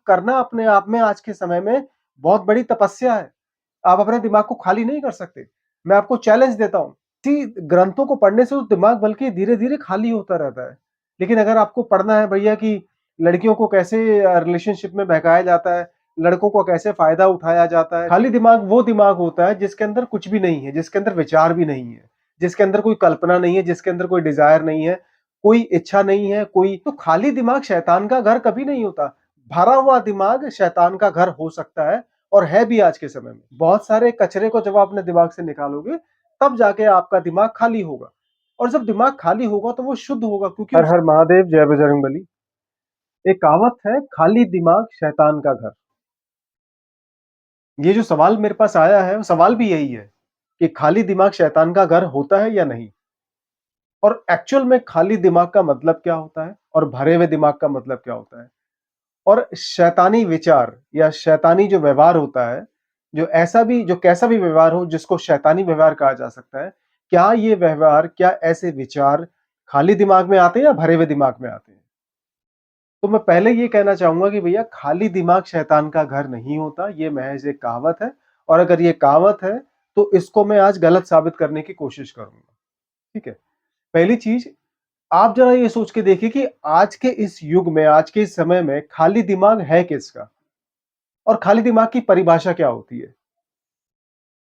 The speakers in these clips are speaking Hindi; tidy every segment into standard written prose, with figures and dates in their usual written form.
करना अपने आप में आज के समय में बहुत बड़ी तपस्या है। आप अपने दिमाग को खाली नहीं कर सकते। मैं आपको चैलेंज देता हूँ। इसी ग्रंथों को पढ़ने से तो दिमाग बल्कि धीरे-धीरे खाली होता रहता है। लेकिन अगर आपको पढ़ना है भैया कि लड़कियों को कैसे रिलेशनशिप में बहकाया जाता है, लड़कों को कैसे फ़ायदा उठाया जाता है। खाली दिमाग वो दिमाग होता है जिसके अंदर कुछ भी नहीं है, जिसके अंदर विचार भी नहीं है, जिसके अंदर कोई कल्पना नहीं है, जिसके अंदर कोई डिज़ायर नहीं है, कोई इच्छा नहीं है, कोई तो खाली दिमाग शैतान का घर कभी नहीं होता। भरा हुआ दिमाग शैतान का घर हो सकता है और है भी आज के समय में। बहुत सारे कचरे को जब आप अपने दिमाग से निकालोगे, तब जाके आपका दिमाग खाली होगा और जब दिमाग खाली होगा तो वो शुद्ध होगा क्योंकि हर हर महादेव, जय बजरंगबली। एक कहावत है, खाली दिमाग शैतान का घर। ये जो सवाल मेरे पास आया है, वो सवाल भी यही है कि खाली दिमाग शैतान का घर होता है या नहीं? और एक्चुअल में खाली दिमाग का मतलब क्या होता है और भरे हुए दिमाग का मतलब क्या होता है? और शैतानी विचार या शैतानी जो व्यवहार होता है, जो कैसा भी व्यवहार हो जिसको शैतानी व्यवहार कहा जा सकता है, क्या ये व्यवहार, क्या ऐसे विचार खाली दिमाग में आते हैं या भरे हुए दिमाग में आते हैं? तो मैं पहले ये कहना चाहूँगा कि भैया खाली दिमाग शैतान का घर नहीं होता, ये महज़ एक कहावत है और अगर ये कहावत है, तो इसको मैं आज गलत साबित करने की कोशिश करूँगा, ठीक है? पहली चीज़, आप ज़रा ये सोच के देखिए कि आज के इस युग में, आज के इस समय में खाली दिमाग है किसका? और खाली दिमाग की परिभाषा क्या होती है?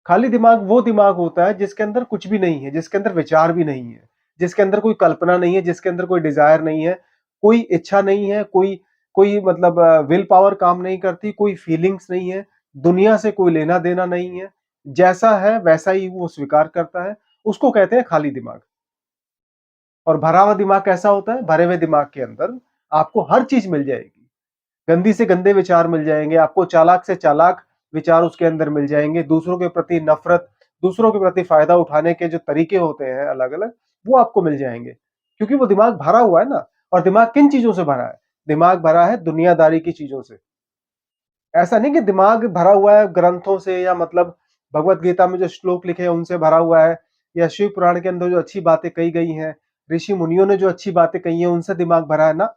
खाली दिमाग वो दिमाग होता है जिसके अंदर कुछ भी नहीं है, जिसके अंदर विचार भी नहीं है, जिसके अंदर कोई कल्पना नहीं है, जिसके अंदर कोई डिज़ायर नहीं है, कोई इच्छा नहीं है, कोई कोई मतलब विल पावर काम नहीं करती, कोई फीलिंग्स नहीं है, दुनिया से कोई लेना-देना नहीं है, जैसा है वैसा ही वो स्वीकार करता है, उसको कहते हैं खाली दिमाग। और भरा हुआ दिमाग कैसा होता है? भरे हुए दिमाग के अंदर आपको हर चीज़ मिल जाएगी। गंदी से गंदे विचार मिल जाएँगे, आपको चालाक से चालाक विचार उसके अंदर मिल जाएँगे, दूसरों के प्रति नफ़रत, दूसरों के प्रति फ़ायदा उठाने के जो तरीके होते हैं अलग-अलग, वो आपको मिल जाएँगे। क्योंकि वो दिमाग भरा हुआ है ना और दिमाग किन चीज़ों से भरा है? दिमाग भरा है दुनियादारी की चीज़ों से। ऐसा नहीं कि दिमाग भरा हुआ है ग्रंथों से या मतलब भगवत गीता में जो श्लोक लिखे हैं उनसे भरा हुआ है या शिव पुराण के अंदर जो अच्छी बातें कही गई हैं, ऋषि मुनियों ने जो अच्छी बातें कही हैं उनसे दिमाग भरा है ना।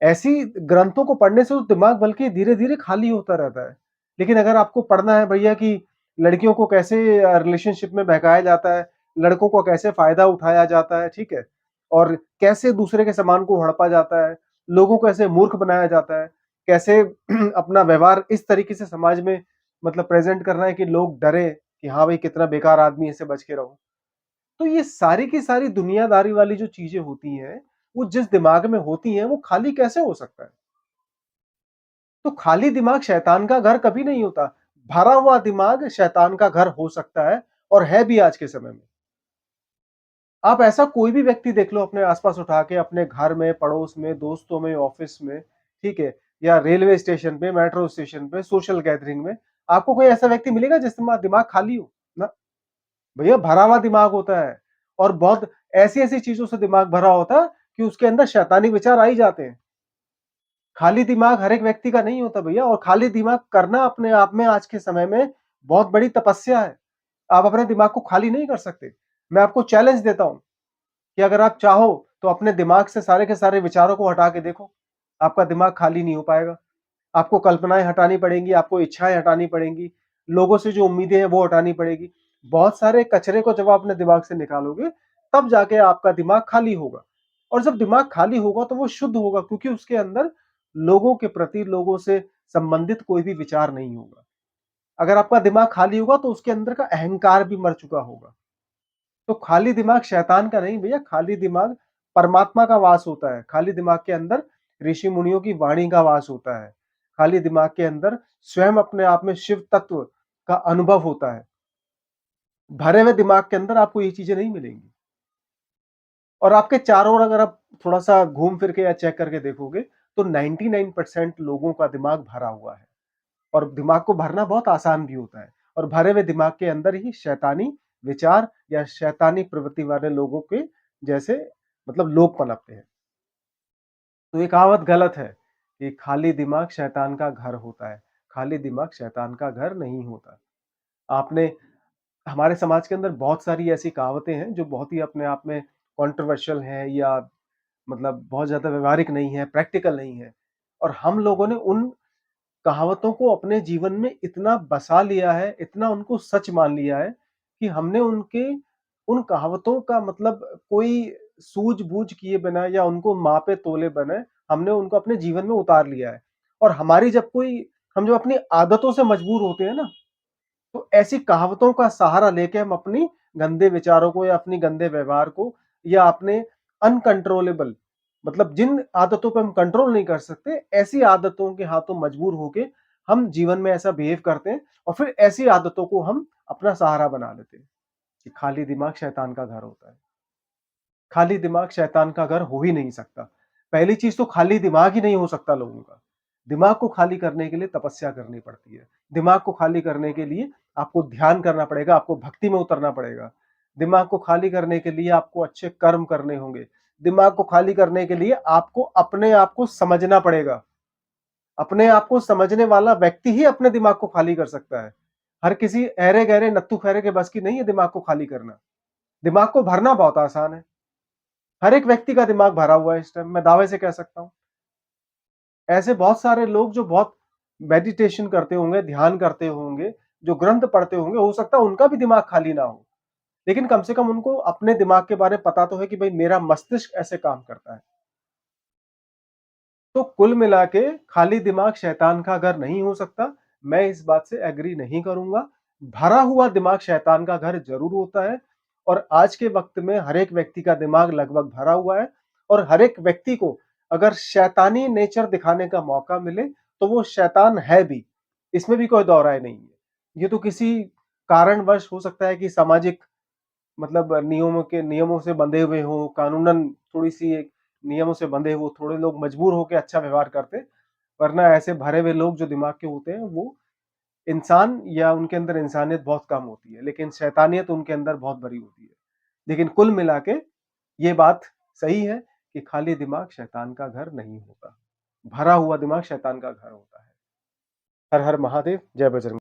ऐसी ग्रंथों को पढ़ने से तो दिमाग बल्कि धीरे-धीरे खाली होता रहता है। लेकिन अगर आपको पढ़ना है भैया कि लड़कियों को कैसे रिलेशनशिप में बहकाया जाता है, लड़कों को कैसे फ़ायदा उठाया जाता है, ठीक है? और कैसे दूसरे के सामान को हड़पा जाता है, लोगों को कैसे मूर्ख बनाया जाता है, कैसे अपना व्यवहार इस तरीके से समाज में मतलब प्रेज़ेंट करना है कि लोग डरें कि हाँ भाई कितना बेकार आदमी है, इससे बच के रहो। तो ये सारी की सारी दुनियादारी वाली जो चीज़ें होती हैं, वो जिस दिमाग में होती हैं, वो खाली कैसे हो सकता है? तो खाली दिमाग शैतान का घर कभी नहीं होता। भरा हुआ दिमाग शैतान का घर हो सकता है और है भी आज के समय में। आप ऐसा कोई भी व्यक्ति देख लो अपने आस-पास उठा के अपने घर में, पड़ोस में, दोस्तों में, ऑफ़िस में, ठीक है? या रेलवे स्टेशन पे, मेट्रो स्टेशन पे, सोशल गैदरिंग में, आपको कोई ऐसा व्यक्ति मिलेगा जिसका दिमाग खाली हो? ना, भैया भरा हुआ दिमाग होता है और बहुत ऐसी-ऐसी चीज़ों से दिमाग भरा होता है कि उसके अंदर शैतानी विचार आ ही जाते हैं। खाली दिमाग हर एक व्यक्ति का नहीं होता भैया और खाली दिमाग करना अपने आप में आज के समय में बहुत बड़ी तपस्या है। आप अपने दिमाग को खाली नहीं कर सकते। मैं आपको चैलेंज देता हूँ कि अगर आप चाहो तो अपने दिमाग से सारे के सारे विचारों को हटा के देखो। आपका दिमाग खाली नहीं हो पाएगा। आपको कल्पनाएँ हटानी पड़ेंगी, आपको इच्छाएँ हटानी पड़ेंगी, लोगों से जो उम्मीदें हैं वो हटानी पड़ेगी। बहुत सारे कचरे को जब आप अपने दिमाग से निकालोगे, तब जाके आपका दिमाग खाली होगा और जब दिमाग खाली होगा तो वो शुद्ध होगा क्योंकि उसके अंदर लोगों के प्रति, लोगों से संबंधित कोई भी विचार नहीं होगा। अगर आपका दिमाग खाली होगा तो उसके अंदर का अहंकार भी मर चुका होगा। तो खाली दिमाग शैतान का नहीं भैया, खाली दिमाग परमात्मा का वास होता है। खाली दिमाग के अंदर ऋषि मुनियों की वाणी का वास होता है। खाली दिमाग के अंदर स्वयं अपने आप में शिव तत्व का अनुभव होता है। भरे हुए दिमाग के अंदर आपको ये चीज़ें नहीं मिलेंगी। और आपके चारों ओर अगर आप थोड़ा-सा घूम फिर के या चेक करके देखोगे, तो 99% लोगों का दिमाग भरा हुआ है। और दिमाग को भरना बहुत आसान भी होता है और भरे हुए दिमाग के अंदर ही शैतानी विचार या शैतानी प्रवृत्ति वाले लोगों के जैसे मतलब लोग पनपते हैं। तो ये कहावत गलत है कि खाली दिमाग शैतान का घर होता है। खाली दिमाग शैतान का घर नहीं होता। आपने हमारे समाज के अंदर बहुत सारी ऐसी कहावतें हैं जो बहुत ही अपने आप में कंट्रोवर्शियल हैं या मतलब बहुत ज़्यादा व्यावहारिक नहीं है, प्रैक्टिकल नहीं है। और हम लोगों ने उन कहावतों को अपने जीवन में इतना बसा लिया है, इतना उनको सच मान लिया है कि हमने उनके उन कहावतों का मतलब कोई सूझ-बूझ किए बिना या उनको मापे-तोले बिना हमने उनको अपने जीवन में उतार लिया है। और हमारी जब कोई हम जब अपनी आदतों से मजबूर होते हैं ना, तो ऐसी कहावतों का सहारा लेके हम अपनी गंदे विचारों को या अपनी गंदे व्यवहार को या अपने अनकंट्रोलेबल मतलब जिन आदतों पे हम कंट्रोल नहीं कर सकते, ऐसी आदतों के हाथों मजबूर होके हम जीवन में ऐसा बिहेव करते हैं और फिर ऐसी आदतों को हम अपना सहारा बना लेते हैं कि खाली दिमाग शैतान का घर होता है। खाली दिमाग शैतान का घर हो ही नहीं सकता। पहली चीज़ तो खाली दिमाग ही नहीं हो सकता लोगों का। दिमाग को खाली करने के लिए तपस्या करनी पड़ती है। दिमाग को खाली करने के लिए आपको ध्यान करना पड़ेगा, आपको भक्ति में उतरना पड़ेगा। दिमाग को खाली करने के लिए आपको अच्छे कर्म करने होंगे। दिमाग को खाली करने के लिए आपको अपने आप को समझना पड़ेगा। अपने आप को समझने वाला व्यक्ति ही अपने दिमाग को खाली कर सकता है। हर किसी ऐरे-गैरे, नत्थू-खैरे के बस की नहीं है दिमाग को खाली करना। दिमाग को भरना बहुत आसान है। हर एक व्यक्ति का दिमाग भरा हुआ है इस टाइम, मैं दावे से कह सकता हूँ। ऐसे बहुत सारे लोग जो बहुत मेडिटेशन करते होंगे, ध्यान करते होंगे, जो ग्रंथ पढ़ते होंगे, हो सकता है उनका भी दिमाग खाली ना हो। लेकिन कम से कम उनको अपने दिमाग के बारे में पता तो है कि भई मेरा मस्तिष्क ऐसे काम करता है। तो कुल मिला के खाली दिमाग शैतान का घर नहीं हो सकता। मैं इस बात से एग्री नहीं करूँगा। भरा हुआ दिमाग शैतान का घर ज़रूर होता है और आज के वक़्त में हर एक व्यक्ति का दिमाग लगभग भरा हुआ है और हर एक व्यक्ति को अगर शैतानी नेचर दिखाने का मौका मिले, तो वो शैतान है भी। इसमें भी कोई दो राय नहीं है। ये तो किसी कारणवश हो सकता है कि सामाजिक मतलब नियमों से बंधे हुए हों, कानूनन थोड़ी-सी एक नियमों से बंधे हो, थोड़े लोग मजबूर होके अच्छा व्यवहार करते, वरना ऐसे भरे हुए लोग जो दिमाग के होते हैं, वो इंसान या उनके अंदर इंसानियत बहुत कम होती है, लेकिन शैतानियत उनके अंदर बहुत भरी होती है। लेकिन कुल मिला के ये बात सही है कि खाली दिमाग शैतान का घर नहीं होता। भरा हुआ दिमाग शैतान का घर होता है। हर हर महादेव, जय बजरंग